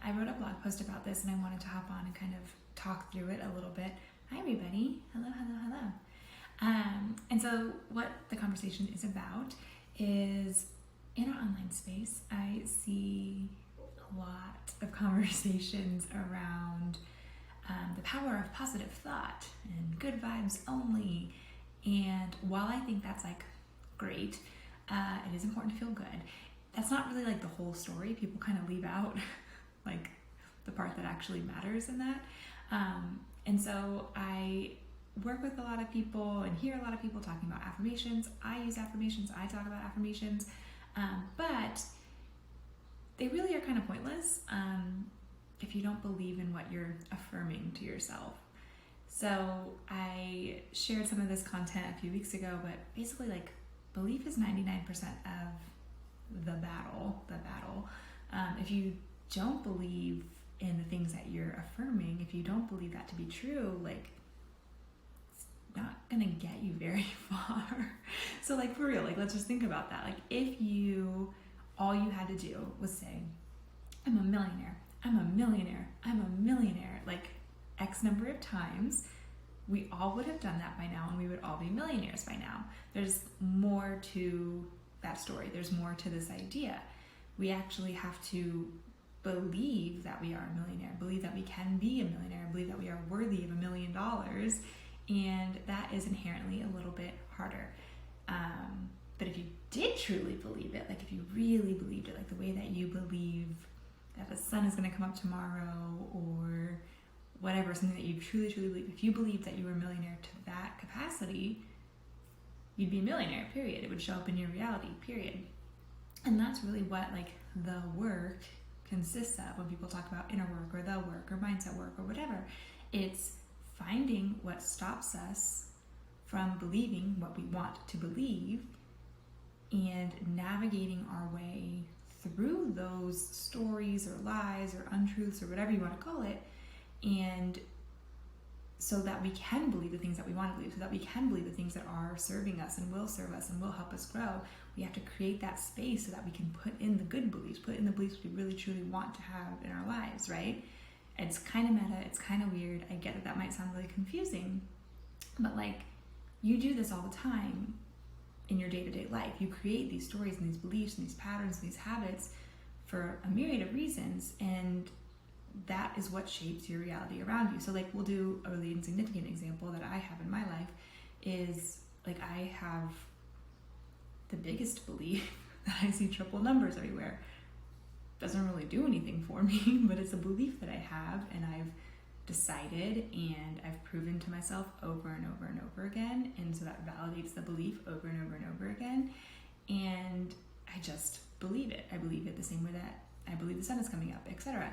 I wrote a blog post about this, and I wanted to hop on and kind of talk through it a little bit. Hi, everybody. Hello, hello, hello. And so what the conversation is about is, in our online space, I see a lot of conversations around the power of positive thought and good vibes only. And while I think that's like great, it is important to feel good. That's not really like the whole story. People kind of leave out like the part that actually matters in that. And so I work with a lot of people and hear a lot of people talking about affirmations. I use affirmations. I talk about affirmations. But they really are kind of pointless if you don't believe in what you're affirming to yourself. So I shared some of this content a few weeks ago, but basically like belief is 99% of the battle. If you don't believe in the things that you're affirming, if you don't believe that to be true, like it's not gonna get you very far. So like for real, like let's just think about that. Like if all you had to do was say, I'm a millionaire, I'm a millionaire, I'm a millionaire, like X number of times, we all would have done that by now and we would all be millionaires by now. There's more to that story. There's more to this idea. We actually have to believe that we are a millionaire, believe that we can be a millionaire, believe that we are worthy of $1 million. And that is inherently a little bit harder. But if you did truly believe it, like if you really believed it, like the way that you believe that the sun is going to come up tomorrow or whatever, something that you truly, truly believe, if you believed that you were a millionaire to that capacity, you'd be a millionaire, period. It would show up in your reality, period. And that's really what like the work consists of when people talk about inner work or the work or mindset work or whatever. It's finding what stops us from believing what we want to believe and navigating our way through those stories or lies or untruths or whatever you want to call it, and so that we can believe the things that we want to believe, so that we can believe the things that are serving us and will serve us and will help us grow. We have to create that space so that we can put in the good beliefs, put in the beliefs we really truly want to have in our lives, right? It's kind of meta, it's kind of weird. I get that might sound really confusing, but like you do this all the time in your day-to-day life. You create these stories and these beliefs and these patterns and these habits for a myriad of reasons, and that is what shapes your reality around you. So like we'll do a really insignificant example that I have in my life is like I have the biggest belief that I see triple numbers everywhere. Doesn't really do anything for me, but it's a belief that I have, and I've decided and I've proven to myself over and over and over again, and so that validates the belief over and over and over again, and I just believe it. I believe it the same way that I believe the sun is coming up, etc.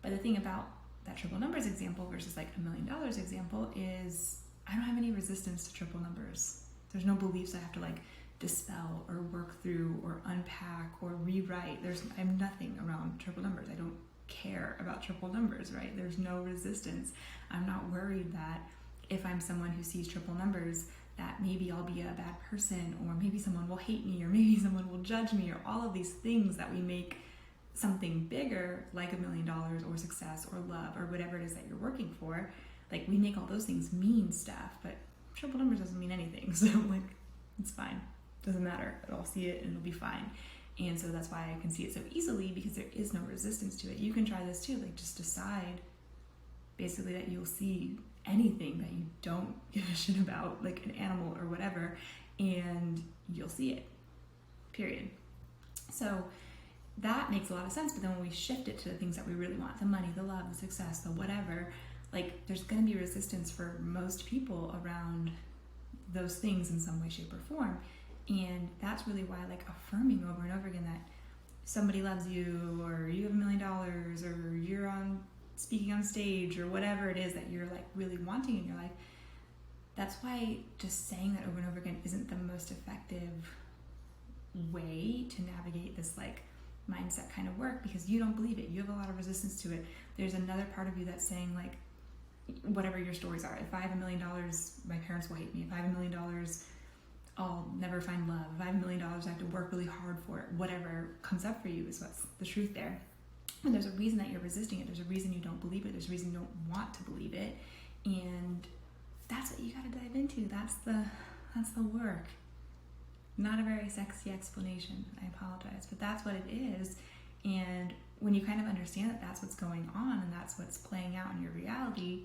But the thing about that triple numbers example versus like $1 million example is I don't have any resistance to triple numbers. There's no beliefs I have to like dispel or work through or unpack or rewrite. I'm nothing around triple numbers. I don't care about triple numbers, right? There's no resistance. I'm not worried that if I'm someone who sees triple numbers that maybe I'll be a bad person, or maybe someone will hate me, or maybe someone will judge me, or all of these things that we make something bigger like $1 million or success or love or whatever it is that you're working for. Like we make all those things mean stuff, but triple numbers doesn't mean anything. So like it's fine. Doesn't matter. I'll see it and it'll be fine. And so that's why I can see it so easily, because there is no resistance to it. You can try this too. Like just decide basically that you'll see anything that you don't give a shit about, like an animal or whatever, and you'll see it, period. So that makes a lot of sense. But then when we shift it to the things that we really want, the money, the love, the success, the whatever, like there's going to be resistance for most people around those things in some way, shape, or form. And that's really why like affirming over and over again that somebody loves you, or you have $1 million, or you're speaking on stage, or whatever it is that you're like really wanting in your life, that's why just saying that over and over again isn't the most effective way to navigate this like mindset kind of work, because you don't believe it. You have a lot of resistance to it. There's another part of you that's saying like, whatever your stories are, if I have $1 million, my parents will hate me. If I have $1 million, I'll never find love. If I have $1 million, I have to work really hard for it. Whatever comes up for you is what's the truth there. And there's a reason that you're resisting it. There's a reason you don't believe it. There's a reason you don't want to believe it. And that's what you got to dive into. That's the work. Not a very sexy explanation. I apologize, but that's what it is. And when you kind of understand that that's what's going on and that's what's playing out in your reality,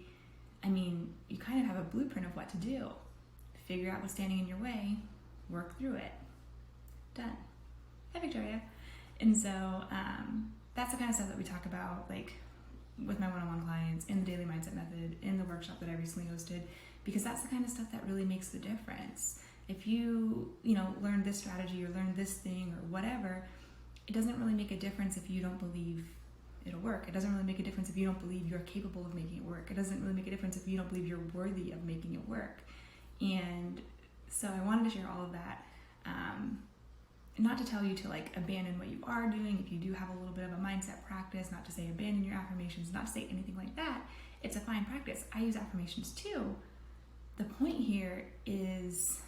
I mean, you kind of have a blueprint of what to do. Figure out what's standing in your way, work through it. Done. Hi, Victoria. And so that's the kind of stuff that we talk about, like with my one-on-one clients, in the Daily Mindset Method, in the workshop that I recently hosted, because that's the kind of stuff that really makes the difference. If you learn this strategy or learn this thing or whatever, it doesn't really make a difference if you don't believe it'll work. It doesn't really make a difference if you don't believe you're capable of making it work. It doesn't really make a difference if you don't believe you're worthy of making it work. And so I wanted to share all of that. Not to tell you to like abandon what you are doing. If you do have a little bit of a mindset practice, not to say abandon your affirmations, not to say anything like that. It's a fine practice. I use affirmations too. The point here is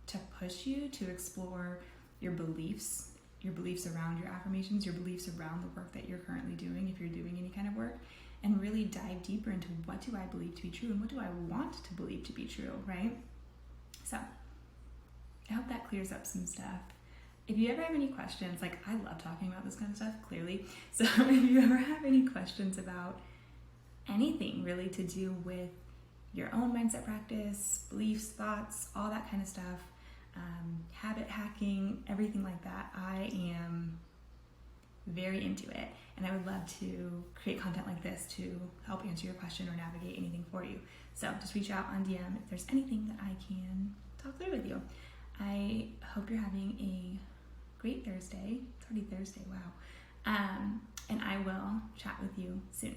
to push you to explore your beliefs around your affirmations, your beliefs around the work that you're currently doing, if you're doing any kind of work, and really dive deeper into what do I believe to be true and what do I want to believe to be true, right? So I hope that clears up some stuff. If you ever have any questions, like I love talking about this kind of stuff, clearly. So if you ever have any questions about anything really to do with your own mindset practice, beliefs, thoughts, all that kind of stuff, habit hacking, everything like that, I am very into it. And I would love to create content like this to help answer your question or navigate anything for you. So just reach out on DM if there's anything that I can talk through with you. I hope you're having a great Thursday. It's already Thursday, wow. And I will chat with you soon.